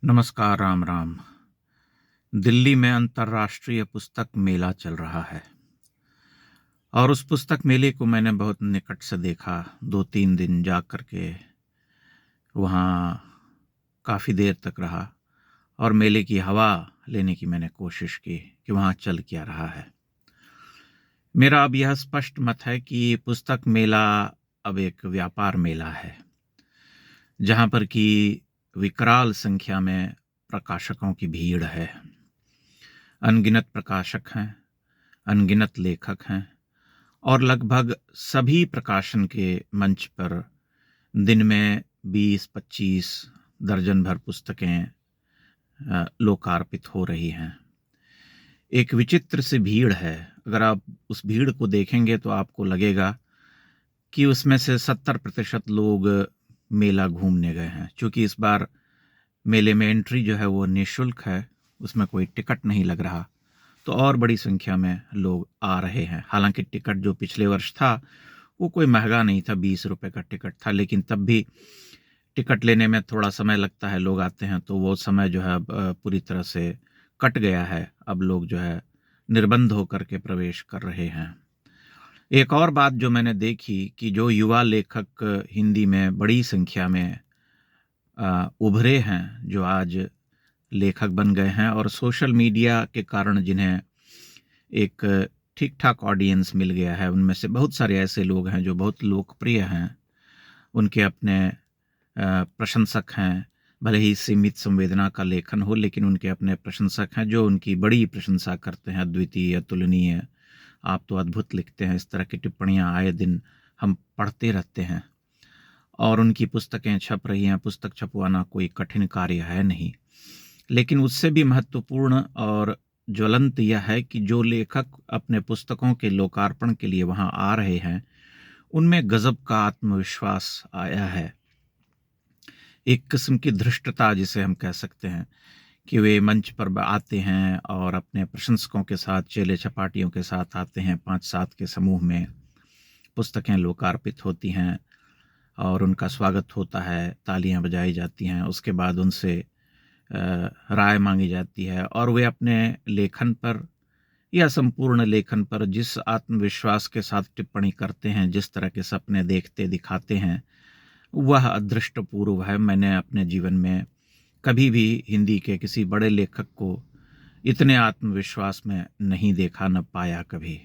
नमस्कार, राम राम। दिल्ली में अंतर्राष्ट्रीय पुस्तक मेला चल रहा है और उस पुस्तक मेले को मैंने बहुत निकट से देखा। 2-3 दिन जा कर के वहाँ काफ़ी देर तक रहा और मेले की हवा लेने की मैंने कोशिश की कि वहाँ चल क्या रहा है। मेरा अब यह स्पष्ट मत है कि पुस्तक मेला अब एक व्यापार मेला है, जहाँ पर कि विकराल संख्या में प्रकाशकों की भीड़ है। अनगिनत प्रकाशक हैं, अनगिनत लेखक हैं और लगभग सभी प्रकाशन के मंच पर दिन में 20-25 दर्जन भर पुस्तकें लोकार्पित हो रही हैं। एक विचित्र सी भीड़ है। अगर आप उस भीड़ को देखेंगे तो आपको लगेगा कि उसमें से 70% लोग मेला घूमने गए हैं। चूँकि इस बार मेले में एंट्री जो है वो निःशुल्क है, उसमें कोई टिकट नहीं लग रहा, तो और बड़ी संख्या में लोग आ रहे हैं। हालांकि टिकट जो पिछले वर्ष था वो कोई महंगा नहीं था, 20 रुपए का टिकट था, लेकिन तब भी टिकट लेने में थोड़ा समय लगता है। लोग आते हैं तो वो समय जो है अब पूरी तरह से कट गया है। अब लोग जो है निर्बंध होकर के प्रवेश कर रहे हैं। एक और बात जो मैंने देखी कि जो युवा लेखक हिंदी में बड़ी संख्या में उभरे हैं, जो आज लेखक बन गए हैं और सोशल मीडिया के कारण जिन्हें एक ठीक-ठाक ऑडियंस मिल गया है, उनमें से बहुत सारे ऐसे लोग हैं जो बहुत लोकप्रिय हैं। उनके अपने प्रशंसक हैं, भले ही सीमित संवेदना का लेखन हो, लेकिन उनके अपने प्रशंसक हैं जो उनकी बड़ी प्रशंसा करते हैं। अद्वितीय, अतुलनीय, आप तो अद्भुत लिखते हैं। इस तरह की टिप्पणियाँ आए दिन हम पढ़ते रहते हैं और उनकी पुस्तकें छप रही हैं। पुस्तक छपवाना कोई कठिन कार्य है नहीं, लेकिन उससे भी महत्वपूर्ण और ज्वलंत यह है कि जो लेखक अपने पुस्तकों के लोकार्पण के लिए वहां आ रहे हैं, उनमें गजब का आत्मविश्वास आया है। एक किस्म की धृष्टता जिसे हम कह सकते हैं कि वे मंच पर आते हैं और अपने प्रशंसकों के साथ, चेले चपाटियों के साथ आते हैं। 5-7 के समूह में पुस्तकें लोकार्पित होती हैं और उनका स्वागत होता है, तालियां बजाई जाती हैं। उसके बाद उनसे राय मांगी जाती है और वे अपने लेखन पर या संपूर्ण लेखन पर जिस आत्मविश्वास के साथ टिप्पणी करते हैं, जिस तरह के सपने देखते दिखाते हैं, वह अदृष्टपूर्व है। मैंने अपने जीवन में कभी भी हिंदी के किसी बड़े लेखक को इतने आत्मविश्वास में नहीं देखा, न पाया कभी।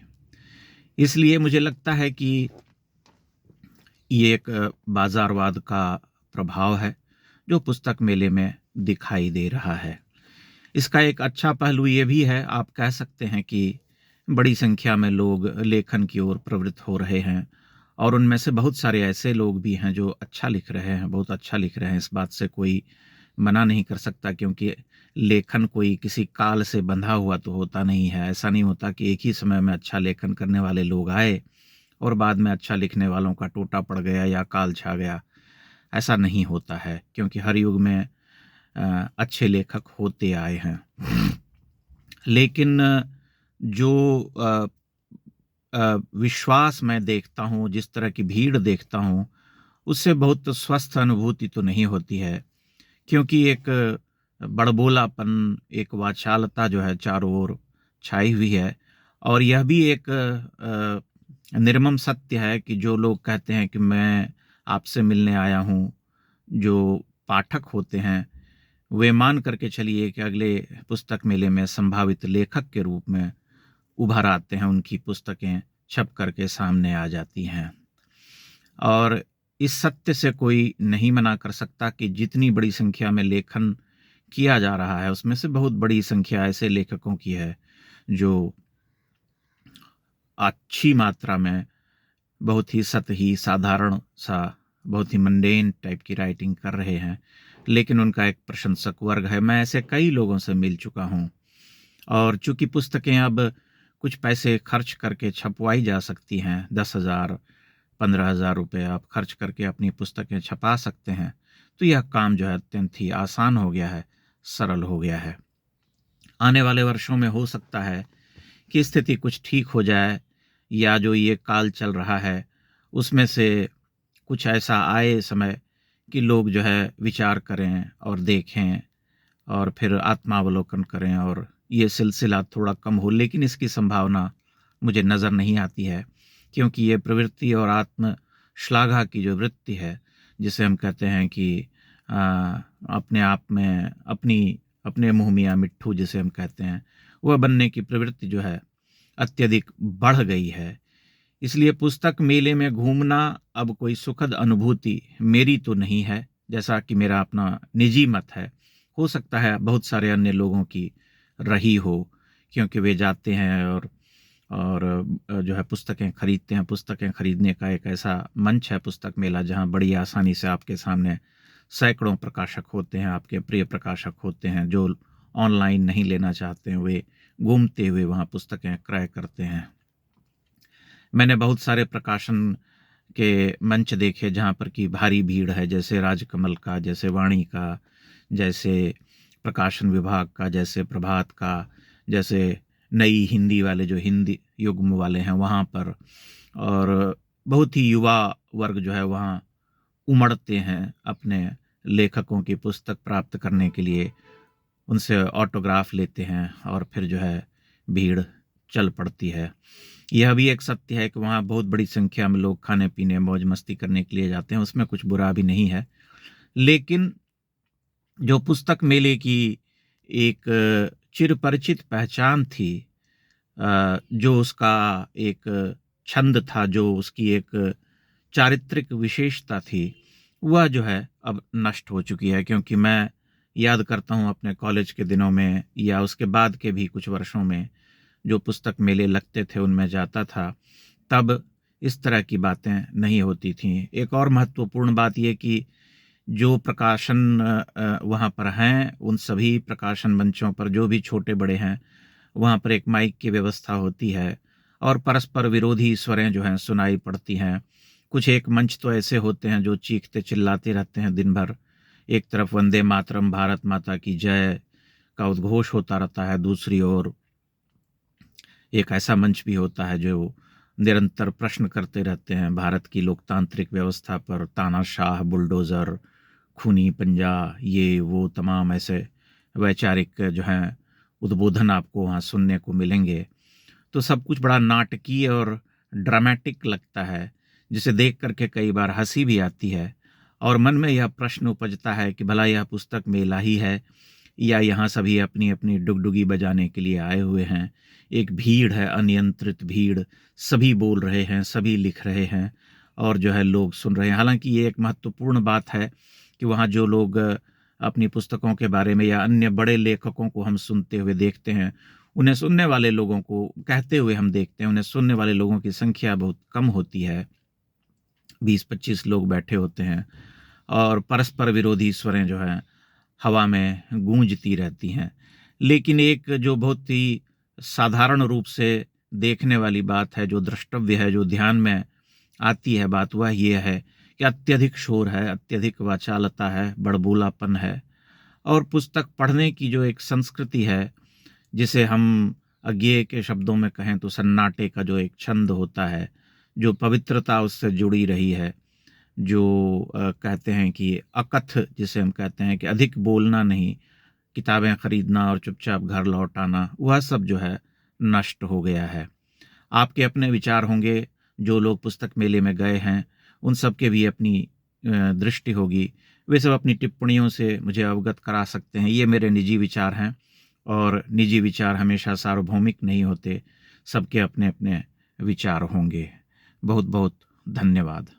इसलिए मुझे लगता है कि ये एक बाजारवाद का प्रभाव है जो पुस्तक मेले में दिखाई दे रहा है। इसका एक अच्छा पहलू ये भी है, आप कह सकते हैं कि बड़ी संख्या में लोग लेखन की ओर प्रवृत्त हो रहे हैं और उनमें से बहुत सारे ऐसे लोग भी हैं जो अच्छा लिख रहे हैं, बहुत अच्छा लिख रहे हैं। इस बात से कोई मना नहीं कर सकता, क्योंकि लेखन कोई किसी काल से बंधा हुआ तो होता नहीं है। ऐसा नहीं होता कि एक ही समय में अच्छा लेखन करने वाले लोग आए और बाद में अच्छा लिखने वालों का टोटा पड़ गया या काल छा गया। ऐसा नहीं होता है, क्योंकि हर युग में अच्छे लेखक होते आए हैं। लेकिन जो विश्वास मैं देखता हूँ, जिस तरह की भीड़ देखता हूँ, उससे बहुत स्वस्थ अनुभूति तो नहीं होती है, क्योंकि एक बड़बोलापन, एक वाचालता जो है चारों ओर छाई हुई है। और यह भी एक निर्मम सत्य है कि जो लोग कहते हैं कि मैं आपसे मिलने आया हूँ, जो पाठक होते हैं, वे मान करके चलिए कि अगले पुस्तक मेले में संभावित लेखक के रूप में उभर आते हैं। उनकी पुस्तकें छप करके सामने आ जाती हैं और इस सत्य से कोई नहीं मना कर सकता कि जितनी बड़ी संख्या में लेखन किया जा रहा है, उसमें से बहुत बड़ी संख्या ऐसे लेखकों की है जो अच्छी मात्रा में बहुत ही सतही, साधारण सा, बहुत ही मंडेन टाइप की राइटिंग कर रहे हैं, लेकिन उनका एक प्रशंसक वर्ग है। मैं ऐसे कई लोगों से मिल चुका हूँ और चूंकि पुस्तकें अब कुछ पैसे खर्च करके छपवाई जा सकती हैं, 10,000 15,000 रुपये आप खर्च करके अपनी पुस्तकें छपा सकते हैं, तो यह काम जो है अत्यंत ही आसान हो गया है, सरल हो गया है। आने वाले वर्षों में हो सकता है कि स्थिति कुछ ठीक हो जाए, या जो ये काल चल रहा है उसमें से कुछ ऐसा आए समय कि लोग जो है विचार करें और देखें और फिर आत्मावलोकन करें और ये सिलसिला थोड़ा कम हो, लेकिन इसकी संभावना मुझे नज़र नहीं आती है, क्योंकि ये प्रवृत्ति और आत्म श्लाघा की जो वृत्ति है, जिसे हम कहते हैं कि अपने आप में अपने मुँह मियाँ मिट्ठू जिसे हम कहते हैं, वह बनने की प्रवृत्ति जो है अत्यधिक बढ़ गई है। इसलिए पुस्तक मेले में घूमना अब कोई सुखद अनुभूति मेरी तो नहीं है, जैसा कि मेरा अपना निजी मत है। हो सकता है बहुत सारे अन्य लोगों की रही हो, क्योंकि वे जाते हैं और जो है पुस्तकें खरीदते हैं। पुस्तकें खरीदने का एक ऐसा मंच है पुस्तक मेला, जहाँ बड़ी आसानी से आपके सामने सैकड़ों प्रकाशक होते हैं, आपके प्रिय प्रकाशक होते हैं। जो ऑनलाइन नहीं लेना चाहते हैं, वे घूमते हुए वहाँ पुस्तकें क्रय करते हैं। मैंने बहुत सारे प्रकाशन के मंच देखे जहाँ पर कि भारी भीड़ है, जैसे राजकमल का, जैसे वाणी का, जैसे प्रकाशन विभाग का, जैसे प्रभात का, जैसे नई हिंदी वाले जो हिंदी युग्म वाले हैं वहाँ पर, और बहुत ही युवा वर्ग जो है वहाँ उमड़ते हैं अपने लेखकों की पुस्तक प्राप्त करने के लिए, उनसे ऑटोग्राफ लेते हैं और फिर जो है भीड़ चल पड़ती है। यह भी एक सत्य है कि वहाँ बहुत बड़ी संख्या में लोग खाने पीने मौज मस्ती करने के लिए जाते हैं, उसमें कुछ बुरा भी नहीं है। लेकिन जो पुस्तक मेले की एक चिरपरिचित पहचान थी, जो उसका एक छंद था, जो उसकी एक चारित्रिक विशेषता थी, वह जो है अब नष्ट हो चुकी है। क्योंकि मैं याद करता हूँ अपने कॉलेज के दिनों में या उसके बाद के भी कुछ वर्षों में जो पुस्तक मेले लगते थे उनमें जाता था, तब इस तरह की बातें नहीं होती थीं। एक और महत्वपूर्ण बात यह कि जो प्रकाशन वहाँ पर हैं, उन सभी प्रकाशन मंचों पर जो भी छोटे बड़े हैं, वहाँ पर एक माइक की व्यवस्था होती है और परस्पर विरोधी स्वरें जो हैं सुनाई पड़ती हैं। कुछ एक मंच तो ऐसे होते हैं जो चीखते चिल्लाते रहते हैं दिन भर। एक तरफ वंदे मातरम, भारत माता की जय का उद्घोष होता रहता है, दूसरी ओर एक ऐसा मंच भी होता है जो निरंतर प्रश्न करते रहते हैं भारत की लोकतांत्रिक व्यवस्था पर, तानाशाह, बुलडोज़र, खूनी पंजा, ये वो तमाम ऐसे वैचारिक जो हैं उद्बोधन आपको वहाँ सुनने को मिलेंगे। तो सब कुछ बड़ा नाटकीय और ड्रामेटिक लगता है, जिसे देख करके कई बार हंसी भी आती है और मन में यह प्रश्न उपजता है कि भला यह पुस्तक मेला ही है या यहाँ सभी अपनी अपनी डुगडुगी बजाने के लिए आए हुए हैं। एक भीड़ है, अनियंत्रित भीड़, सभी बोल रहे हैं, सभी लिख रहे हैं और जो है लोग सुन रहे हैं। हालांकि ये एक महत्वपूर्ण बात है कि वहाँ जो लोग अपनी पुस्तकों के बारे में या अन्य बड़े लेखकों को हम सुनते हुए देखते हैं, उन्हें सुनने वाले लोगों को कहते हुए हम देखते हैं, उन्हें सुनने वाले लोगों की संख्या बहुत कम होती है। 20-25 लोग बैठे होते हैं और परस्पर विरोधी स्वरें जो हैं हवा में गूंजती रहती हैं। लेकिन एक जो बहुत ही साधारण रूप से देखने वाली बात है, जो द्रष्टव्य है, जो ध्यान में आती है बात, वह ये है कि अत्यधिक शोर है, अत्यधिक वाचालता है, बड़बोलापन है और पुस्तक पढ़ने की जो एक संस्कृति है, जिसे हम अज्ञेय के शब्दों में कहें तो सन्नाटे का जो एक छंद होता है, जो पवित्रता उससे जुड़ी रही है, जो कहते हैं कि अकथ जिसे हम कहते हैं कि अधिक बोलना नहीं, किताबें खरीदना और चुपचाप घर लौट आना, वह सब जो है नष्ट हो गया है। आपके अपने विचार होंगे, जो लोग पुस्तक मेले में गए हैं उन सब के भी अपनी दृष्टि होगी, वे सब अपनी टिप्पणियों से मुझे अवगत करा सकते हैं। ये मेरे निजी विचार हैं और निजी विचार हमेशा सार्वभौमिक नहीं होते, सबके अपने अपने विचार होंगे। बहुत बहुत धन्यवाद।